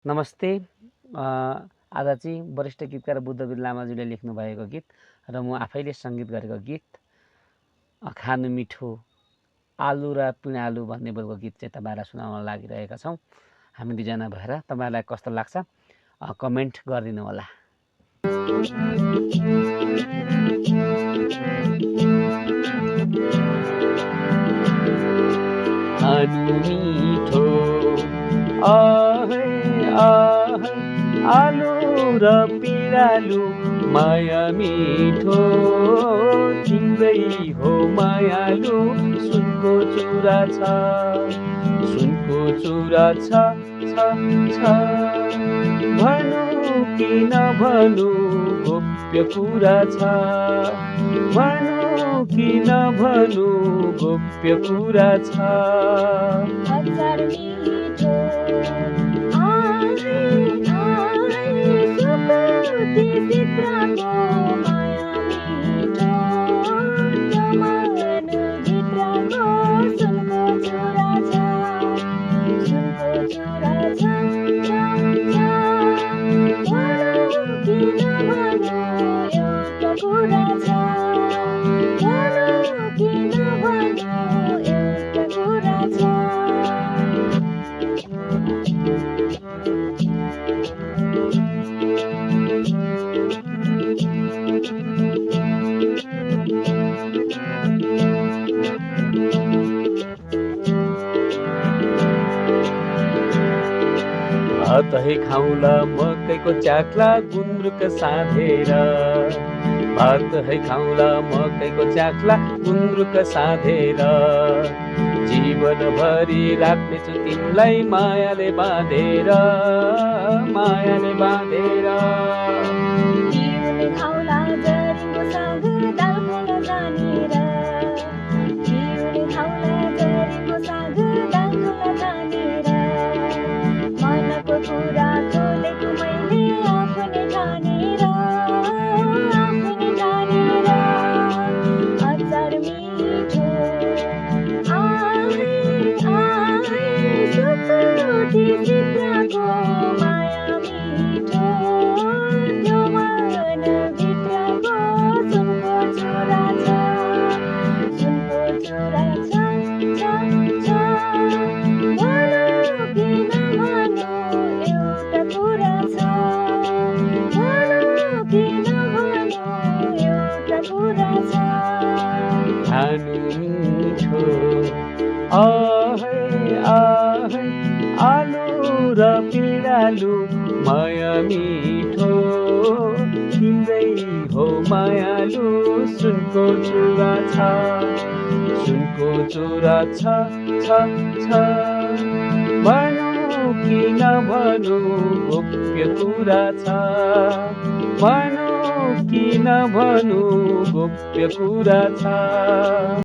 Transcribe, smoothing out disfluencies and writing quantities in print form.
नमस्ते। आज चाहिँ वरिष्ठ गीतकार बुद्धवीर लामाज्यूले लेख्नुभएको गीत र म आफैले सङ्गीत गरेको गीत खानु मिठो आलु र पिँडालु भन्ने बोलको गीत चाहिँ तपाईँलाई सुनाउन लागिरहेका छौँ। हामी दुईजना भएर तपाईँलाई कस्तो लाग्छ कमेन्ट गरिदिनु होला। खानु मिठो आलु र पिँडालु माया मिठो तिम्रै हो मायालु सुनको चुरा छ भनु कि नभनु गोप्य कुरा छ भनु कि नभनु गोप्य कुरा छ। हजार मिठो सुकुटी भित्रको माया मिठो त्यो मन भित्रको सुनको चुरा छ भनु कि नभनु एउटा कुरा छ भनु कि नभनु एउटा कुरा छ। भातै खाउँला मकैको च्याख्ला गुन्द्रुक साधेर भातै खाउँला मकैको च्याख्ला गुन्द्रुक साधेर जीवनभरि राख्नेछु तिमीलाई मायाले बाँधेर खाउला जरीको साग दाल खान जानेर खाउला जरीको साग दाल खान जानेर मनको कुरा खोलेको मैले आफूले ठानेर हजार मिठो सुकुटी भित्रको माया मिठो त्यो मन भित्रको सुनको चुरा छ भनु कि नभनु एउटा कुरा छ भनु कि नभनु एउटा कुरा छ। खानु मिठो आलु र पिँडालु माया मिठो तिम्रै हो मायालु सुनको चुरा छ भनु कि नभनु गोप्य कुरा छ भनु कि नभनु गोप्य कुरा छ।